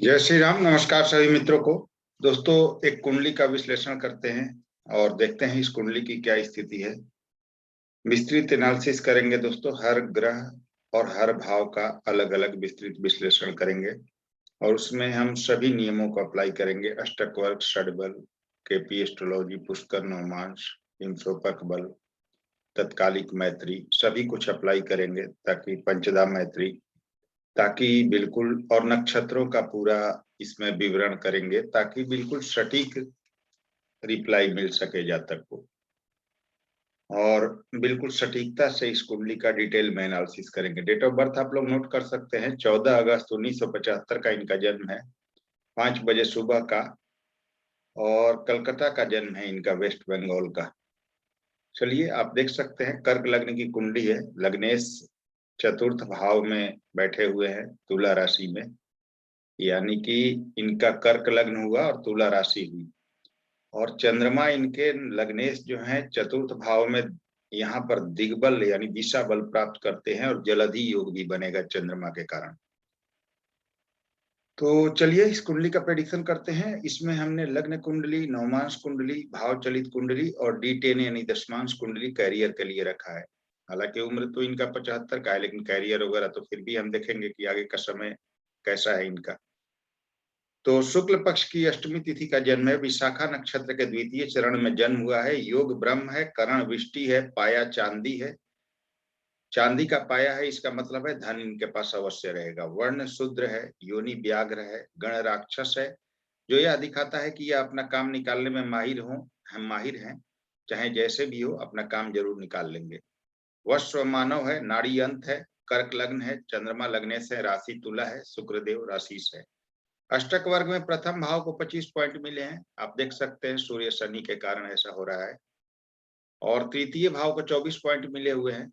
जय श्री राम। नमस्कार सभी मित्रों को। दोस्तों, एक कुंडली का विश्लेषण करते हैं और देखते हैं इस कुंडली की क्या स्थिति है। विस्तृत एनालिसिस करेंगे दोस्तों, हर ग्रह और हर भाव का अलग अलग विस्तृत विश्लेषण करेंगे और उसमें हम सभी नियमों को अप्लाई करेंगे। अष्टक वर्ग, षडबल, केपी एस्ट्रोलॉजी, पुष्कर नवमांश, हिमशोपक बल, तत्कालिक मैत्री, सभी कुछ अप्लाई करेंगे ताकि पंचदा मैत्री, ताकि बिल्कुल, और नक्षत्रों का पूरा इसमें विवरण करेंगे ताकि बिल्कुल सटीक रिप्लाई मिल सके जातक को और बिल्कुल सटीकता से इस कुंडली का डिटेल में एनालिसिस करेंगे। डेट ऑफ बर्थ आप लोग नोट कर सकते हैं, 14 अगस्त 1975 का इनका जन्म है, 5 बजे सुबह का, और कलकत्ता का जन्म है इनका, वेस्ट बंगाल का। चलिए, आप देख सकते हैं कर्क लग्न की कुंडली है। लग्नेश चतुर्थ भाव में बैठे हुए हैं, तुला राशि में, यानी कि इनका कर्क लग्न हुआ और तुला राशि हुई, और चंद्रमा इनके लग्नेश जो है चतुर्थ भाव में यहाँ पर दिग्बल यानी दिशा बल प्राप्त करते हैं और जलधि योग भी बनेगा चंद्रमा के कारण। तो चलिए इस कुंडली का प्रेडिक्शन करते हैं। इसमें हमने लग्न कुंडली, नवमांश कुंडली, भाव चलित कुंडली और D10 यानी दशमांश कुंडली कैरियर के लिए रखा है। हालांकि उम्र तो इनका 75 का है, लेकिन कैरियर वगैरह तो फिर भी हम देखेंगे कि आगे का समय कैसा है इनका। तो शुक्ल पक्ष की अष्टमी तिथि का जन्म है, विशाखा नक्षत्र के द्वितीय चरण में जन्म हुआ है। योग ब्रह्म है, करण विष्टि है, पाया चांदी है, चांदी का पाया है, इसका मतलब है धन इनके पास अवश्य रहेगा। वर्ण शूद्र है, योनि व्याघ्र है, गण राक्षस है, जो यह दिखाता है कि यह अपना काम निकालने में माहिर हैं, चाहे जैसे भी हो अपना काम जरूर निकाल लेंगे। वश्व मानव है, नाड़ी अंत है, कर्क लग्न है, चंद्रमा लग्ने से, राशि तुला है, शुक्रदेव राशि से। अष्टक वर्ग में प्रथम भाव को 25 पॉइंट मिले हैं, आप देख सकते हैं, सूर्य शनि के कारण ऐसा हो रहा है। और तृतीय भाव को 24 पॉइंट मिले हुए हैं,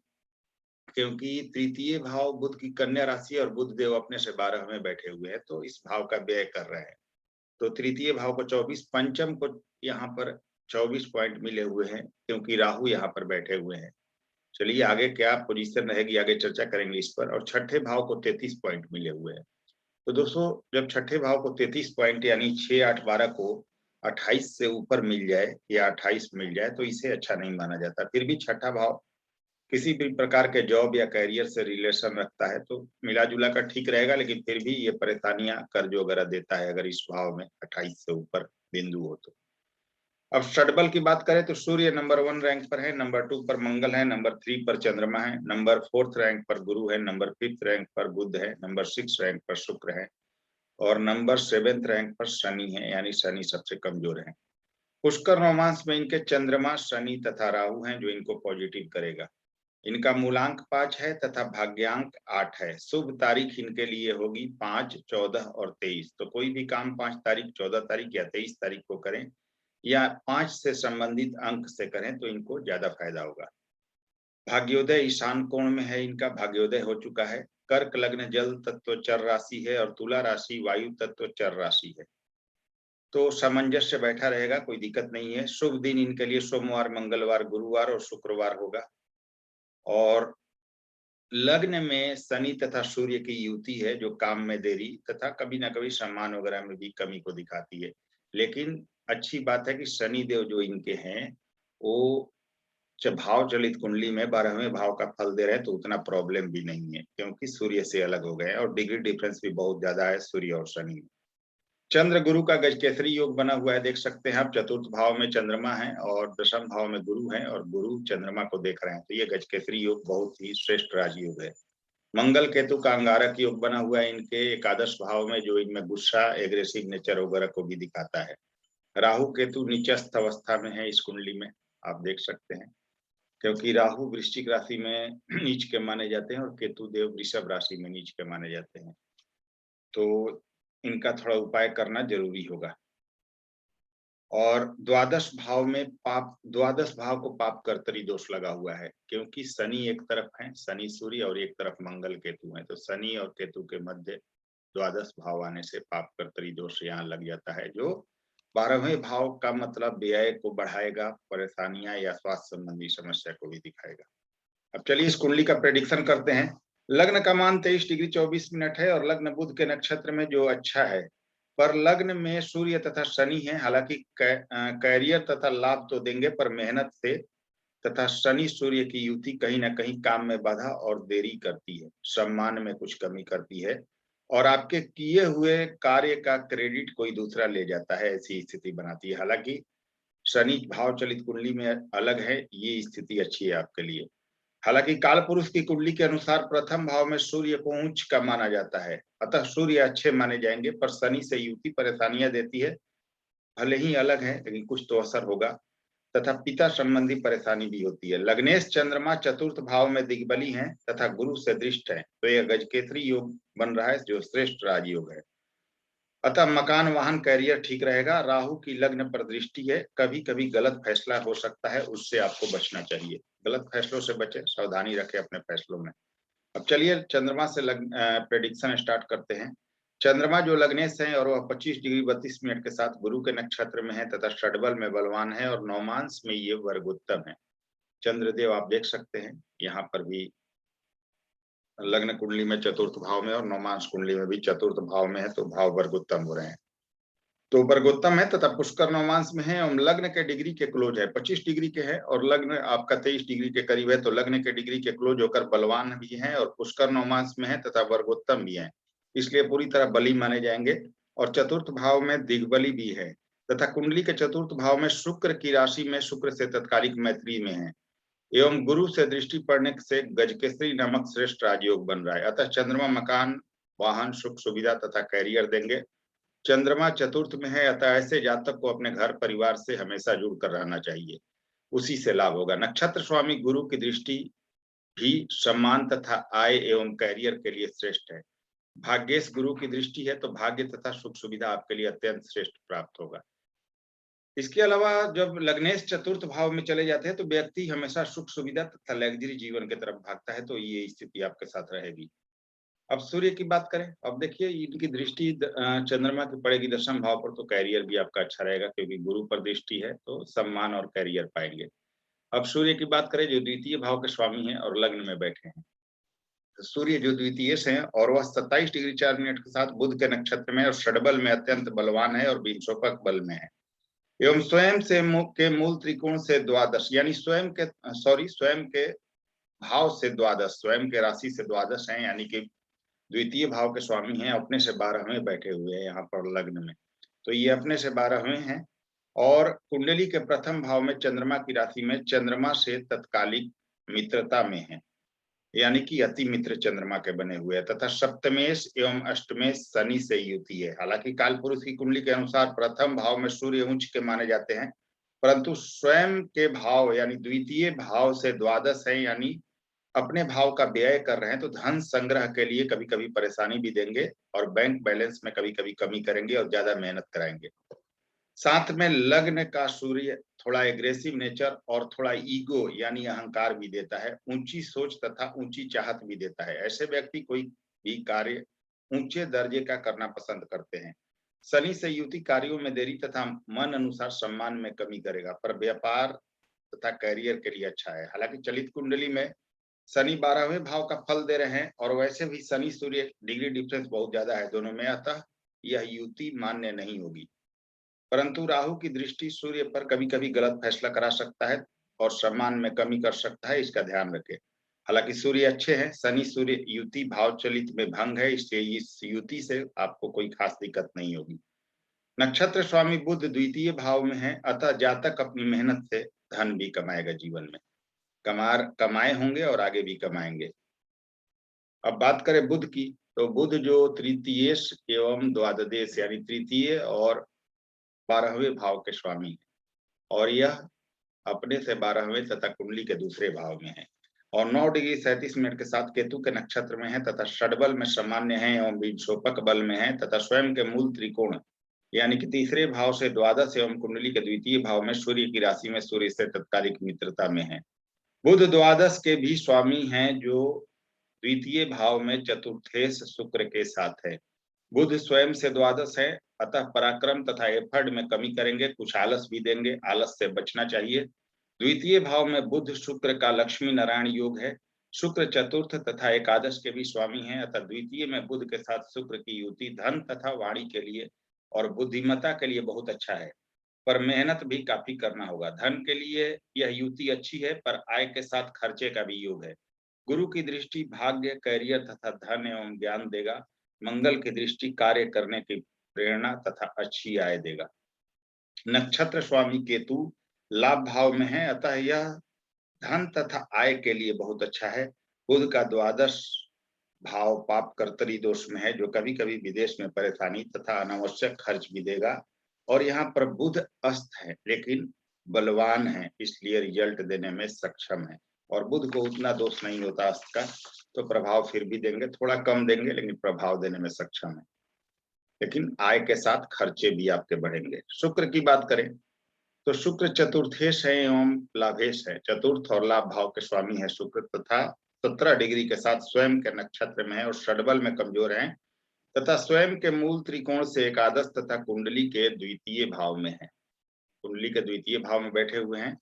क्योंकि तृतीय भाव बुध की कन्या राशि और बुध देव अपने से 12 में बैठे हुए हैं, तो इस भाव का व्यय कर रहे हैं। तो तृतीय भाव को 24, पंचम को यहाँ पर 24 पॉइंट मिले हुए हैं, क्योंकि राहु यहाँ पर बैठे हुए हैं। चलिए आगे क्या पोजीशन रहेगी, आगे चर्चा करेंगे इस पर। और छठे भाव को 33 पॉइंट मिले हुए हैं। तो दोस्तों, जब छठे भाव को 33 पॉइंट यानी 6, 8, 12 को 28 से ऊपर मिल जाए या 28 मिल जाए तो इसे अच्छा नहीं माना जाता। फिर भी छठा भाव किसी भी प्रकार के जॉब या कैरियर से रिलेशन रखता है तो मिला जुला कर ठीक रहेगा, लेकिन फिर भी ये परेशानियां, कर्ज वगैरह देता है अगर इस भाव में 28 से ऊपर बिंदु हो तो। अब षडबल की बात करें तो सूर्य नंबर 1 रैंक पर है, नंबर 2 पर मंगल है, नंबर 3 पर चंद्रमा है, नंबर 4th रैंक पर गुरु है, नंबर 5th रैंक पर बुध है, नंबर 6 रैंक पर शुक्र है और नंबर 7th रैंक पर शनि है, यानी शनि सबसे कमजोर है। पुष्कर नवमांश में इनके चंद्रमा, शनि तथा राहु हैं, जो इनको पॉजिटिव करेगा। इनका मूलांक 5 है तथा भाग्यांक 8 है। शुभ तारीख इनके लिए होगी 5, 14 और 23। तो कोई भी काम 5 तारीख, 14 तारीख या 23 तारीख को करें या 5 से संबंधित अंक से करें तो इनको ज्यादा फायदा होगा। भाग्योदय ईशान कोण में है, इनका भाग्योदय हो चुका है। कर्क लग्न जल तत्व चर राशि है और तुला राशि वायु तत्व चर राशि है, तो सामंजस्य बैठा रहेगा, कोई दिक्कत नहीं है। शुभ दिन इनके लिए सोमवार, मंगलवार, गुरुवार और शुक्रवार होगा। और लग्न में शनि तथा सूर्य की युति है, जो काम में देरी तथा कभी ना कभी सम्मान वगैरह में भी कमी को दिखाती है। लेकिन अच्छी बात है कि शनि देव जो इनके हैं वो जब भाव चलित कुंडली में 12वें भाव का फल दे रहे हैं तो उतना प्रॉब्लम भी नहीं है, क्योंकि सूर्य से अलग हो गए हैं और डिग्री डिफरेंस भी बहुत ज्यादा है सूर्य और शनि में। चंद्र गुरु का गजकेसरी योग बना हुआ है, देख सकते हैं आप। चतुर्थ भाव में चंद्रमा है और दशम भाव में गुरु है और गुरु चंद्रमा को देख रहे हैं, तो ये गजकेसरी योग बहुत ही श्रेष्ठ राजयोग है। मंगल केतु का अंगारक योग बना हुआ है इनके एकादश भाव में, जो इनमें गुस्सा, एग्रेसिव नेचर वगैरह को भी दिखाता है। राहु केतु नीचस्थ अवस्था में है इस कुंडली में, आप देख सकते हैं, क्योंकि राहु वृश्चिक राशि में नीच के माने जाते हैं और केतु देव वृषभ राशि में नीच के माने जाते हैं, तो इनका थोड़ा उपाय करना जरूरी होगा। और द्वादश भाव को पाप कर्तरी दोष लगा हुआ है, क्योंकि शनि एक तरफ है, शनि सूर्य, और एक तरफ मंगल केतु है, तो शनि और केतु के मध्य द्वादश भाव आने से पाप कर्तरी दोष यहाँ लग जाता है, जो 12वें भाव का मतलब व्यय को बढ़ाएगा, परेशानियां या स्वास्थ्य संबंधी समस्या को भी दिखाएगा। अब चलिए इस कुंडली का प्रेडिक्शन करते हैं। लग्न का मान 23 डिग्री 24 मिनट है और लग्न बुध के नक्षत्र में, जो अच्छा है, पर लग्न में सूर्य तथा शनि है, हालांकि कैरियर तथा लाभ तो देंगे, पर मेहनत से तथा शनि सूर्य की युति कहीं ना कहीं काम में बाधा और देरी करती है, सम्मान में कुछ कमी करती है, और आपके किए हुए कार्य का क्रेडिट कोई दूसरा ले जाता है, ऐसी स्थिति बनाती है। हालांकि शनि भाव चलित कुंडली में अलग है, ये स्थिति अच्छी है आपके लिए। हालांकि काल पुरुष की कुंडली के अनुसार प्रथम भाव में सूर्य को उच्च का माना जाता है, अतः सूर्य अच्छे माने जाएंगे, पर शनि से युति परेशानियां देती है, भले ही अलग है लेकिन कुछ तो असर होगा, तथा पिता संबंधी परेशानी भी होती है। लग्नेश चंद्रमा चतुर्थ भाव में दिग्बली हैं तथा गुरु से दृष्ट है, तो यह गजकेसरी योग बन रहा है जो श्रेष्ठ राजयोग है। अतः मकान वाहन कैरियर ठीक रहेगा। राहु की लग्न पर दृष्टि है, कभी कभी गलत फैसला हो सकता है, उससे आपको बचना चाहिए, गलत फैसलों से बचे, सावधानी रखें अपने फैसलों में। अब चलिए चंद्रमा से प्रेडिक्शन स्टार्ट करते हैं। चंद्रमा जो लग्नेश है और वह 25 डिग्री 32 मिनट के साथ गुरु के नक्षत्र में है तथा षडबल में बलवान है और नौमांश में ये वर्गोत्तम है। चंद्रदेव आप देख सकते हैं यहाँ पर भी लग्न कुंडली में चतुर्थ भाव में और नौमांश कुंडली में भी चतुर्थ भाव में है, तो भाव वर्गोत्तम हो रहे हैं, तो वर्गोत्तम है तथा पुष्कर नौमांश में है और लग्न के डिग्री के क्लोज है, 25 डिग्री के है और लग्न आपका 23 डिग्री के करीब है, तो लग्न के डिग्री के क्लोज होकर बलवान भी है और पुष्कर नौमांश में है तथा वर्गोत्तम भी है, इसलिए पूरी तरह बली माने जाएंगे। और चतुर्थ भाव में दिग्बली भी है तथा कुंडली के चतुर्थ भाव में शुक्र की राशि में शुक्र से तत्कालिक मैत्री में है एवं गुरु से दृष्टि पड़ने से गजकेसरी नामक श्रेष्ठ राजयोग बन रहा है। अतः चंद्रमा मकान वाहन सुख सुविधा तथा कैरियर देंगे। चंद्रमा चतुर्थ में है, अतः ऐसे जातक को अपने घर परिवार से हमेशा जुड़कर रहना चाहिए, उसी से लाभ होगा। नक्षत्र स्वामी गुरु की दृष्टि भी सम्मान तथा आय एवं कैरियर के लिए श्रेष्ठ है। भाग्येश गुरु की दृष्टि है, तो भाग्य तथा सुख सुविधा आपके लिए अत्यंत श्रेष्ठ प्राप्त होगा। इसके अलावा जब लग्नेश चतुर्थ भाव में चले जाते हैं तो व्यक्ति हमेशा सुख सुविधा तथा लग्जरी जीवन की तरफ भागता है, तो ये स्थिति आपके साथ रहेगी। अब सूर्य की बात करें, अब देखिए इनकी दृष्टि चंद्रमा की पड़ेगी दशम भाव पर, तो कैरियर भी आपका अच्छा रहेगा क्योंकि गुरु पर दृष्टि है, तो सम्मान और कैरियर पाएंगे। अब सूर्य की बात करें जो द्वितीय भाव के स्वामी हैं और लग्न में बैठे हैं, तो सूर्य जो द्वितीय से हैं और वह 27 डिग्री 4 मिनट के साथ बुध के नक्षत्र में और षडबल में अत्यंत बलवान है और विंशोपक बल में है एवं स्वयं से के मूल त्रिकोण से द्वादश, यानी स्वयं के भाव से द्वादश, स्वयं के राशि से द्वादश है, यानी कि द्वितीय भाव के स्वामी हैं, अपने से 12वें बैठे हुए हैं यहाँ पर लग्न में, तो ये अपने से 12वें हैं और कुंडली के प्रथम भाव में चंद्रमा की राशि में चंद्रमा से तत्कालिक मित्रता में है, यानी कि अति मित्र चंद्रमा के बने हुए हैं तथा सप्तमेश एवं अष्टमेश शनि से युति है। हालांकि काल पुरुष की कुंडली के अनुसार प्रथम भाव में सूर्य उच्च के माने जाते हैं, परंतु स्वयं के भाव यानी द्वितीय भाव से द्वादश है, यानी अपने भाव का व्यय कर रहे हैं, तो धन संग्रह के लिए कभी कभी परेशानी भी देंगे और बैंक बैलेंस में कभी कभी कमी करेंगे और ज्यादा मेहनत कराएंगे। साथ में लग्न का सूर्य थोड़ा एग्रेसिव नेचर और थोड़ा ईगो यानी अहंकार भी देता है, ऊंची सोच तथा ऊंची चाहत भी देता है। ऐसे व्यक्ति कोई भी कार्य ऊंचे दर्जे का करना पसंद करते हैं। शनि से युति कार्यों में देरी तथा मन अनुसार सम्मान में कमी करेगा, पर व्यापार तथा कैरियर के लिए अच्छा है। हालांकि चलित कुंडली में शनि 12वें भाव का फल दे रहे हैं और वैसे भी शनि सूर्य डिग्री डिफरेंस बहुत ज्यादा है दोनों में, अतः यह युति मान्य नहीं होगी। परंतु राहु की दृष्टि सूर्य पर कभी कभी गलत फैसला करा सकता है और सम्मान में कमी कर सकता है, इसका ध्यान रखें। हालांकि सूर्य अच्छे हैं, शनि सूर्य युति भाव चलित में भंग है, इसलिए इस युति से आपको कोई खास दिक्कत नहीं होगी। नक्षत्र स्वामी बुध द्वितीय भाव में है, अतः जातक अपनी मेहनत से धन भी कमाएगा, जीवन में कमाए होंगे और आगे भी कमाएंगे। अब बात करें बुध की, तो बुध जो तृतीयेश एवं द्वादश यानी तृतीय और 12वें भाव के स्वामी है और यह अपने से 12वें तथा कुंडली के दूसरे भाव में है और 9 डिग्री 37 मिनट के साथ केतु के नक्षत्र में है तथा षडबल में सामान्य है एवं विंशोपक बल में है तथा स्वयं के मूल त्रिकोण यानी कि तीसरे भाव से द्वादश एवं कुंडली के द्वितीय भाव में सूर्य की राशि में सूर्य से तत्कालिक मित्रता में है। बुध द्वादश के भी स्वामी हैं जो द्वितीय भाव में चतुर्थेश शुक्र के साथ है। बुध स्वयं से द्वादश है, अतः पराक्रम तथा एफर्ट में कमी करेंगे, कुछ आलस भी देंगे, आलस से बचना चाहिए। द्वितीय भाव में बुध शुक्र का लक्ष्मी नारायण योग है। शुक्र चतुर्थ तथा एकादश के भी स्वामी हैं, अतः द्वितीय में बुध के साथ शुक्र की युति धन तथा वाणी के लिए और बुद्धिमत्ता के लिए बहुत अच्छा है, पर मेहनत भी काफी करना होगा। धन के लिए यह युति अच्छी है, पर आय के साथ खर्चे का भी योग है। गुरु की दृष्टि भाग्य, कैरियर तथा धन एवं ज्ञान देगा। मंगल की दृष्टि कार्य करने की प्रेरणा तथा अच्छी आय देगा। नक्षत्र स्वामी केतु लाभ भाव में है, अतः यह धन तथा आय के लिए बहुत अच्छा है। बुध का द्वादश भाव पाप कर्तरी दोष में है, जो कभी कभी विदेश में परेशानी तथा अनावश्यक खर्च भी देगा। और यहाँ पर बुध अस्त है लेकिन बलवान है, इसलिए रिजल्ट देने में सक्षम है। और बुध को उतना दोष नहीं होता अस्त का, तो प्रभाव फिर भी देंगे, थोड़ा कम देंगे लेकिन प्रभाव देने में सक्षम है। लेकिन आय के साथ खर्चे भी आपके बढ़ेंगे। शुक्र की बात करें तो शुक्र चतुर्थेश है एवं लाभेश है। चतुर्थ और लाभ भाव के स्वामी है शुक्र, तथा 17 डिग्री के साथ स्वयं के नक्षत्र में है और षडबल में कमजोर है, तथा स्वयं के मूल त्रिकोण से एकादश तथा कुंडली के द्वितीय भाव में है। कुंडली के द्वितीय भाव में बैठे हुए हैं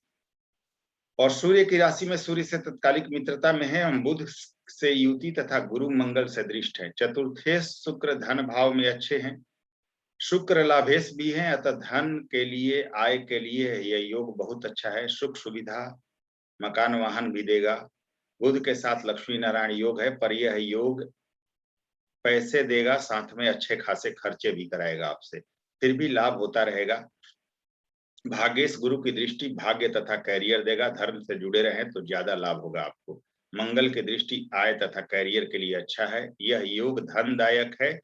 और सूर्य की राशि में सूर्य से तत्कालिक मित्रता में है एवं बुध से युति तथा गुरु मंगल से दृष्ट है। चतुर्थेश शुक्र धन भाव में अच्छे हैं। शुक्र लाभेश भी है, अतः धन के लिए आय के लिए यह योग बहुत अच्छा है। सुख सुविधा मकान वाहन भी देगा। बुध के साथ लक्ष्मी नारायण योग है, पर यह योग पैसे देगा, साथ में अच्छे खासे खर्चे भी कराएगा आपसे, फिर भी लाभ होता रहेगा। भाग्येश गुरु की दृष्टि भाग्य तथा कैरियर देगा। धर्म से जुड़े रहें तो ज्यादा लाभ होगा आपको। मंगल की दृष्टि आय तथा कैरियर के लिए अच्छा है। यह योग धनदायक है।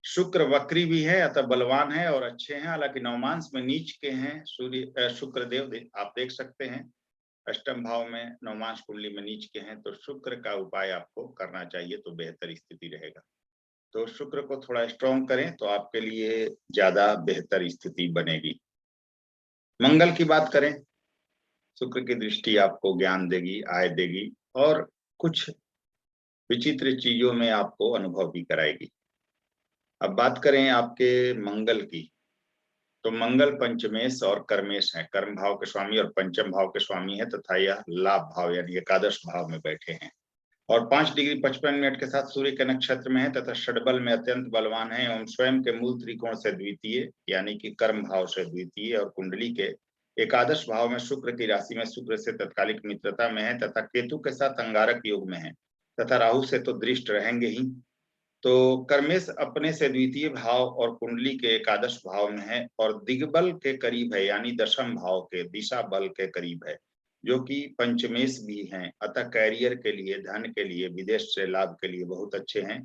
शुक्र वक्री भी है, अतः बलवान है और अच्छे हैं, हालांकि नवमांश में नीच के हैं। सूर्य शुक्र देव आप देख सकते हैं अष्टम भाव में नवमांश कुंडली में नीच के हैं, तो शुक्र का उपाय आपको करना चाहिए तो बेहतर स्थिति रहेगा। तो शुक्र को थोड़ा स्ट्रॉन्ग करें तो आपके लिए ज्यादा बेहतर स्थिति बनेगी। मंगल की बात करें, शुक्र की दृष्टि आपको ज्ञान देगी, आय देगी और कुछ विचित्र चीजों में आपको अनुभव भी कराएगी। अब बात करें आपके मंगल की, तो मंगल पंचमेश और कर्मेश है। कर्म भाव के स्वामी और पंचम भाव के स्वामी है, तथा यह लाभ भाव यानी एकादश भाव में बैठे हैं और 5 डिग्री 55 मिनट के साथ सूर्य के नक्षत्र में है, तथा षडबल में अत्यंत बलवान है एवं स्वयं के मूल त्रिकोण से द्वितीय यानी कि कर्म भाव से द्वितीय और कुंडली के एकादश भाव में शुक्र की राशि में शुक्र से तत्कालिक मित्रता में है, तथा केतु के साथ अंगारक योग में है, तथा राहु से तो दृष्ट रहेंगे ही। तो कर्मेश अपने से द्वितीय भाव और कुंडली के एकादश भाव में है और दिग्बल के करीब है, यानी दशम भाव के दिशा बल के करीब है, जो कि पंचमेश भी हैं। अतः कैरियर के लिए, धन के लिए, विदेश से लाभ के लिए बहुत अच्छे हैं।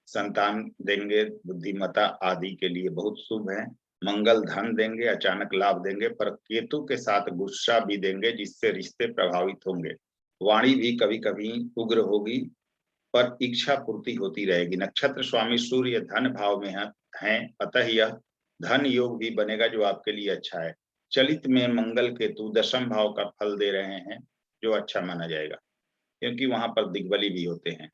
संतान देंगे, बुद्धिमत्ता आदि के लिए बहुत शुभ है। मंगल धन देंगे, अचानक लाभ देंगे, पर केतु के साथ गुस्सा भी देंगे जिससे रिश्ते प्रभावित होंगे। वाणी भी कभी कभी उग्र होगी, पर इच्छा पूर्ति होती रहेगी। नक्षत्र स्वामी सूर्य धन भाव में है, अतः यह धन योग भी बनेगा जो आपके लिए अच्छा है। चलित में मंगल केतु दशम भाव का फल दे रहे हैं, जो अच्छा माना जाएगा क्योंकि वहां पर दिग्बली भी होते हैं।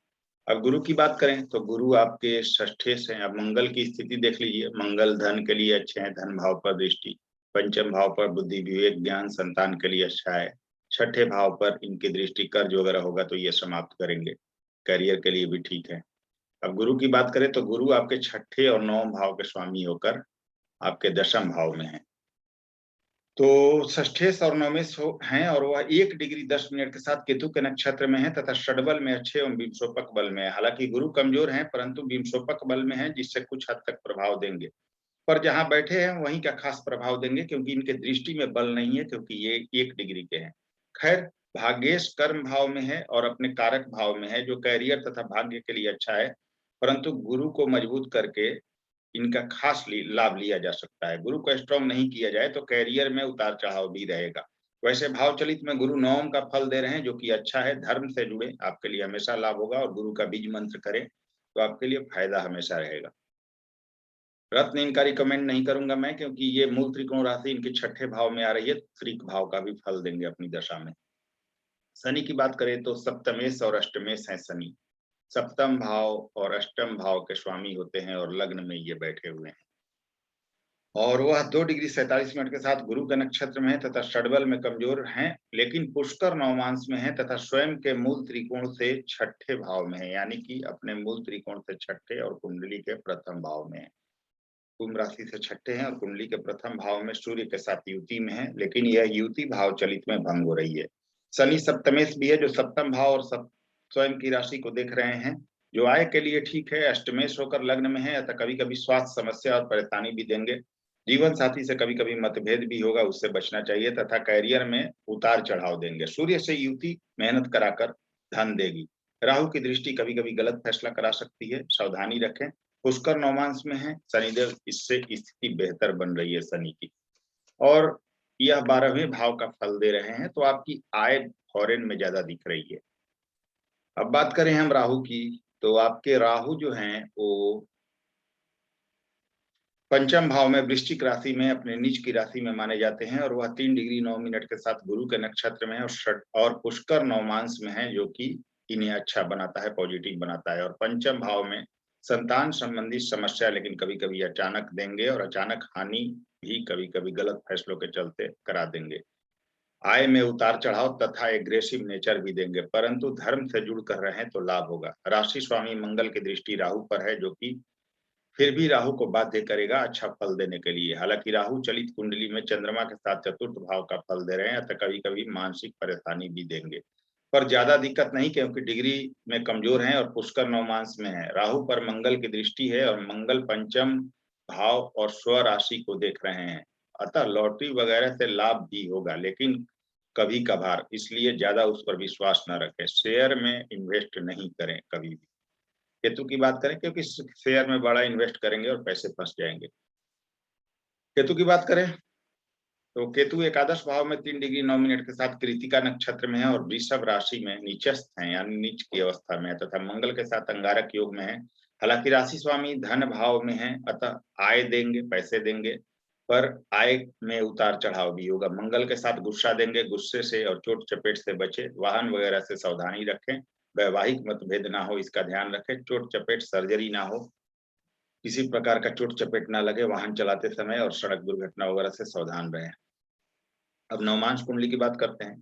अब गुरु की बात करें तो गुरु आपके षष्ठे से। अब मंगल की स्थिति देख लीजिए। मंगल धन के लिए अच्छे हैं, धन भाव पर दृष्टि। पंचम भाव पर बुद्धि विवेक ज्ञान संतान के लिए अच्छा है। छठे भाव पर इनकी दृष्टि कर्ज वगैरह होगा तो ये समाप्त करेंगे। करियर के लिए भी ठीक है। अब गुरु की बात करें तो गुरु आपके छठे और नौम भाव के स्वामी होकर आपके दशम भाव में है। तो षष्ठेश और नवमेश हैं और वह 1 डिग्री 10 मिनट के साथ केतु के नक्षत्र में है, तथा षडबल में अच्छे एवं विमशोपक बल में है। हालांकि गुरु कमजोर हैं, परंतु विमशोपक बल में है, जिससे कुछ हद तक प्रभाव देंगे। पर जहां बैठे हैं वहीं का खास प्रभाव देंगे, क्योंकि इनके दृष्टि में बल नहीं है, क्योंकि ये 1 डिग्री के हैं। खैर, भाग्येश कर्म भाव में है और अपने कारक भाव में है, जो कैरियर तथा भाग्य के लिए अच्छा है, परंतु गुरु को मजबूत करके इनका खास लाभ लिया जा सकता है। गुरु को स्ट्रॉन्ग नहीं किया जाए तो कैरियर में उतार चढ़ाव भी रहेगा। वैसे भाव चलित में गुरु नवम का फल दे रहे हैं, जो कि अच्छा है। धर्म से जुड़े, आपके लिए हमेशा लाभ होगा और गुरु का बीज मंत्र करें तो आपके लिए फायदा हमेशा रहेगा। रत्न इनका रिकमेंड नहीं करूंगा मैं, क्योंकि ये मूल त्रिकोण राशि इनके छठे भाव में आ रही है, त्रिक भाव का भी फल देंगे अपनी दशा में। शनि की बात करें तो सप्तमेश और अष्टमेश है शनि। सप्तम भाव और अष्टम भाव के स्वामी होते हैं और लग्न में ये बैठे हुए हैं और वह 2 डिग्री 47 मिनट के साथ गुरु के नक्षत्र में है, तथा षडबल में कमजोर हैं, लेकिन पुष्कर नवमांश में है, तथा स्वयं के मूल त्रिकोण से छठे भाव में है, यानी कि अपने मूल त्रिकोण से छठे और कुंडली के प्रथम भाव में है। कुंभ राशि से छठे हैं और कुंडली के प्रथम भाव में सूर्य के साथ युति में है, लेकिन यह युति भाव चलित में भंग हो रही है। शनि सप्तमेश भी है जो सप्तम भाव और स्वयं की राशि को देख रहे हैं, जो आय के लिए ठीक है। अष्टमेश होकर लग्न में है, अतः कभी कभी स्वास्थ्य समस्या और परेशानी भी देंगे। जीवन साथी से कभी कभी मतभेद भी होगा, उससे बचना चाहिए, तथा कैरियर में उतार चढ़ाव देंगे। सूर्य से युति मेहनत कराकर धन देगी। राहु की दृष्टि कभी कभी गलत फैसला करा सकती है, सावधानी रखें। पुष्कर नौमांस में है, शनिदेव इससे स्थिति बेहतर बन रही है शनि की, और यह 12वें भाव का फल दे रहे हैं, तो आपकी आय फॉरेन में ज्यादा दिख रही है। अब बात करें हम राहु की, तो आपके राहु जो हैं वो पंचम भाव में वृश्चिक राशि में अपने नीच की राशि में माने जाते हैं, और वह 3 डिग्री 9 मिनट के साथ गुरु के नक्षत्र में है और पुष्कर नौमांस में है, जो कि इन्हें अच्छा बनाता है, पॉजिटिव बनाता है। और पंचम भाव में संतान संबंधी समस्या लेकिन कभी कभी अचानक देंगे, और अचानक हानि भी कभी कभी गलत फैसलों के चलते करा देंगे। आय में उतार चढ़ाव तथा एग्रेसिव नेचर भी देंगे, परंतु धर्म से जुड़ कर रहे हैं तो लाभ होगा। राशि स्वामी मंगल की दृष्टि राहु पर है, जो कि फिर भी राहु को बाध्य करेगा अच्छा फल देने के लिए। हालांकि राहु चलित कुंडली में चंद्रमा के साथ चतुर्थ भाव का फल दे रहे हैं, अतः कभी कभी मानसिक परेशानी भी देंगे, पर ज्यादा दिक्कत नहीं, क्योंकि डिग्री में कमजोर हैं और पुष्कर नौमांस में है। राहु पर मंगल की दृष्टि है और मंगल पंचम भाव और स्व राशि को देख रहे हैं, अतः लॉटरी वगैरह से लाभ भी होगा, लेकिन कभी कभार, इसलिए ज्यादा उस पर विश्वास न रखें। शेयर में इन्वेस्ट नहीं करें कभी भी। केतु की बात करें, क्योंकि शेयर में बड़ा इन्वेस्ट करेंगे और पैसे फंस जाएंगे। केतु की बात करें तो केतु एकादश भाव में 3 डिग्री 9 मिनट के साथ कृतिका नक्षत्र में है और वृषभ राशि में नीचस्थ है, यानी नीच की अवस्था में है, तथा मंगल के साथ अंगारक योग में है। हालांकि राशि स्वामी धन भाव में है, अतः आय देंगे, पैसे देंगे, पर आय में उतार चढ़ाव भी होगा। मंगल के साथ गुस्सा देंगे, गुस्से से और चोट चपेट से बचे, वाहन वगैरह से सावधानी रखें, वैवाहिक मतभेद ना हो इसका ध्यान रखें, चोट चपेट सर्जरी ना हो, किसी प्रकार का चोट चपेट ना लगे वाहन चलाते समय, और सड़क दुर्घटना वगैरह से सावधान रहें। अब नवमांश कुंडली की बात करते हैं,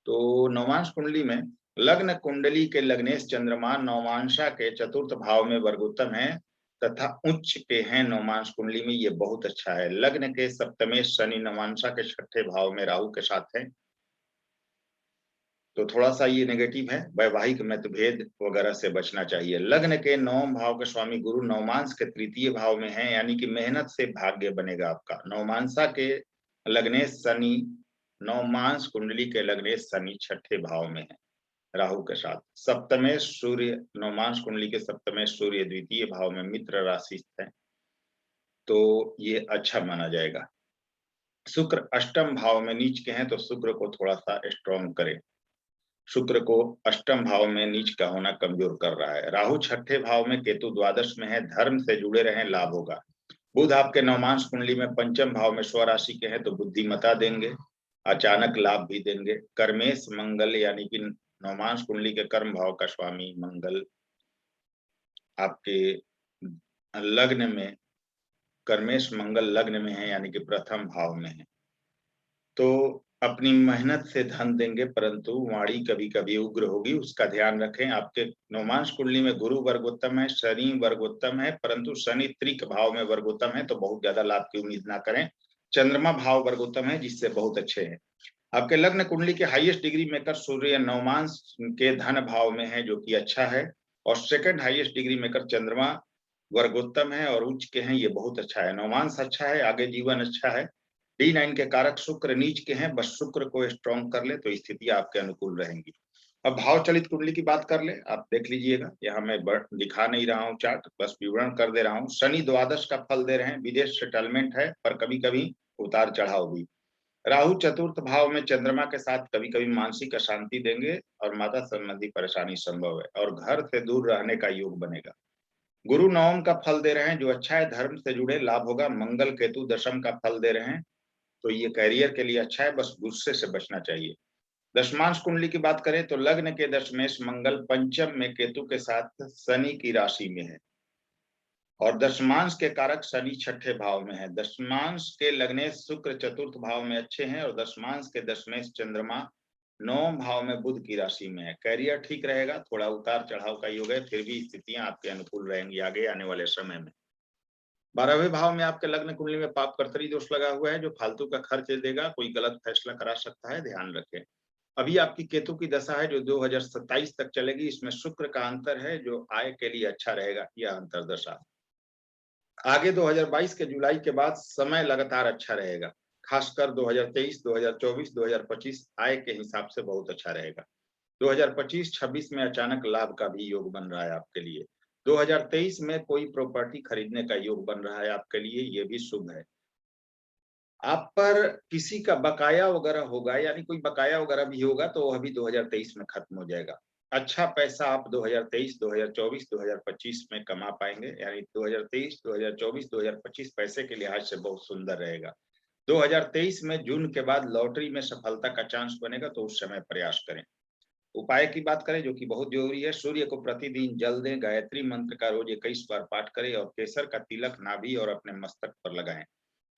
तो नवमांश कुंडली में लग्न कुंडली के लग्नेश चंद्रमा नवमांशा के चतुर्थ भाव में वर्गोत्तम है तथा उच्च के हैं। नवमांश कुंडली में ये बहुत अच्छा है। लग्न के सप्तमेश शनि नवमांशा के छठे भाव में राहु के साथ है, तो थोड़ा सा ये नेगेटिव है, वैवाहिक मतभेद वगैरह से बचना चाहिए। लग्न के नवम भाव के स्वामी गुरु नवमांश के तृतीय भाव में है, यानी कि मेहनत से भाग्य बनेगा आपका। नवमांशा के लग्नेश शनि, नवमांश कुंडली के लग्नेश शनि छठे भाव में है राहु के साथ। सप्तमेश सूर्य, नवमांश कुंडली के सप्तमेश सूर्य द्वितीय भाव में मित्र राशि है, तो ये अच्छा माना जाएगा। शुक्र अष्टम भाव में नीच के हैं, तो शुक्र को थोड़ा सा स्ट्रॉन्ग करें। शुक्र को अष्टम भाव में नीच का होना कमजोर कर रहा है। राहु छठे भाव में, केतु द्वादश में है, धर्म से जुड़े रहें, लाभ होगा। बुध आपके नवमांश कुंडली में पंचम भाव में स्वराशि के हैं, तो बुद्धिमता देंगे, अचानक लाभ भी देंगे। कर्मेश मंगल, यानी कि नवमांश कुंडली के कर्म भाव का स्वामी मंगल आपके लग्न में, कर्मेश मंगल लग्न में है, यानी कि प्रथम भाव में है, तो अपनी मेहनत से धन देंगे, परंतु वाणी कभी कभी उग्र होगी, उसका ध्यान रखें। आपके नवमांश कुंडली में गुरु वर्गोत्तम है, शनि वर्गोत्तम है, परंतु शनि त्रिक भाव में वर्गोत्तम है, तो बहुत ज्यादा लाभ की उम्मीद ना करें। चंद्रमा भाव वर्गोत्तम है, जिससे बहुत अच्छे हैं। आपके लग्न कुंडली के हाईएस्ट डिग्री मेकर सूर्य नवमांश के धन भाव में है, जो कि अच्छा है, और सेकंड हाईएस्ट डिग्री मेकर चंद्रमा वर्गोत्तम है और उच्च के हैं, ये बहुत अच्छा है। नवमांश अच्छा है, आगे जीवन अच्छा है। D9 के कारक शुक्र नीच के हैं, बस शुक्र को स्ट्रॉन्ग कर ले तो स्थिति आपके अनुकूल रहेंगी। अब भाव चलित कुंडली की बात कर ले, आप देख लीजिएगा, यहाँ मैं दिखा नहीं रहा हूँ चार्ट, बस विवरण कर दे रहा हूँ। शनि द्वादश का फल दे रहे हैं, विदेश सेटलमेंट है, पर कभी कभी उतार चढ़ाव भी। राहु चतुर्थ भाव में चंद्रमा के साथ कभी कभी मानसिक अशांति देंगे और माता संबंधी परेशानी संभव है, और घर से दूर रहने का योग बनेगा। गुरु नवम का फल दे रहे हैं, जो अच्छा है, धर्म से जुड़े, लाभ होगा। मंगल केतु दशम का फल दे रहे हैं, तो ये कैरियर के लिए अच्छा है, बस गुस्से से बचना चाहिए। दशमांश कुंडली की बात करें तो लग्न के दशमेश मंगल पंचम में केतु के साथ शनि की राशि में है, और दशमांश के कारक शनि छठे भाव में है। दशमांश के लग्नेश शुक्र चतुर्थ भाव में अच्छे हैं, और दशमांश के दशमेश चंद्रमा नौम भाव में बुध की राशि में है। कैरियर ठीक रहेगा, थोड़ा उतार चढ़ाव का योग है, फिर भी स्थितियां आपके अनुकूल रहेंगी आगे आने वाले समय में। 12वें भाव में आपके लग्न कुंडली में पाप कर्तरी दोष लगा हुआ है, जो फालतू का खर्च देगा, कोई गलत फैसला करा सकता है, ध्यान रखें। अभी आपकी केतु की दशा है जो 2027 तक चलेगी, इसमें शुक्र का अंतर है जो आय के लिए अच्छा रहेगा, यह अंतर दशा। आगे 2022 के जुलाई के बाद समय लगातार अच्छा रहेगा, खासकर 2023, 2024, 2025 आय के हिसाब से बहुत अच्छा रहेगा। 2025-26 में अचानक लाभ का भी योग बन रहा है आपके लिए। 2023 में कोई प्रॉपर्टी खरीदने का योग बन रहा है आपके लिए, ये भी शुभ है। आप पर किसी का बकाया वगैरह होगा, यानी कोई बकाया वगैरह भी होगा तो वह भी 2023 में खत्म हो जाएगा। अच्छा पैसा आप 2023, 2024, 2025 में कमा पाएंगे, यानी 2023, 2024, 2025 पैसे के लिहाज से बहुत सुंदर रहेगा। 2023 में जून के बाद लॉटरी में सफलता का चांस बनेगा, तो उस समय प्रयास करें। उपाय की बात करें जो कि बहुत जरूरी है, सूर्य को प्रतिदिन जल दें, गायत्री मंत्र का रोज 21 बार पाठ करें और केसर का तिलक नाभि और अपने मस्तक पर लगाएं।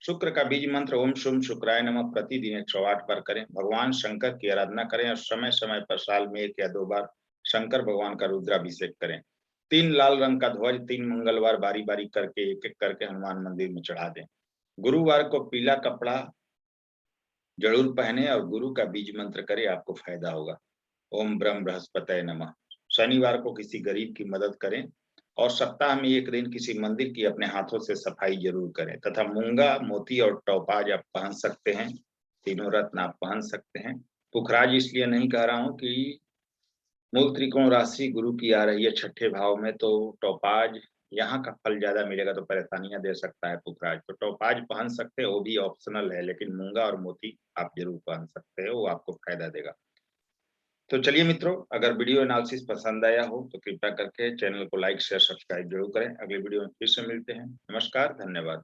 शुक्र का बीज मंत्र ओम शुम शुक्राय नमः प्रतिदिन 108 बार करें। भगवान शंकर की आराधना करें और समय समय पर साल में 1 या 2 बार शंकर भगवान का रुद्राभिषेक करें। 3 लाल रंग का ध्वज 3 मंगलवार बारी बारी करके एक एक करके हनुमान मंदिर में चढ़ा दें। गुरुवार को पीला कपड़ा जरूर पहने और गुरु का बीज मंत्र करें, आपको फायदा होगा। ओम ब्रह्म बृहस्पतये नमः। शनिवार को किसी गरीब की मदद करें और सप्ताह में 1 दिन किसी मंदिर की अपने हाथों से सफाई जरूर करें, तथा मूंगा मोती और टोपाज आप पहन सकते हैं, तीनों रत्न आप पहन सकते हैं। पुखराज इसलिए नहीं कह रहा हूं कि मूल त्रिकोण राशि गुरु की आ रही है 6ठे भाव में, तो टोपाज यहाँ का फल ज्यादा मिलेगा तो परेशानियां दे सकता है पुखराज, तो टोपाज पहन सकते हैं, वो भी ऑप्शनल है, लेकिन मूंगा और मोती आप जरूर पहन सकते हो, वो आपको फायदा देगा। तो चलिए मित्रों, अगर वीडियो एनालिसिस पसंद आया हो तो कृपया करके चैनल को लाइक शेयर सब्सक्राइब जरूर करें। अगले वीडियो में फिर से मिलते हैं। नमस्कार, धन्यवाद।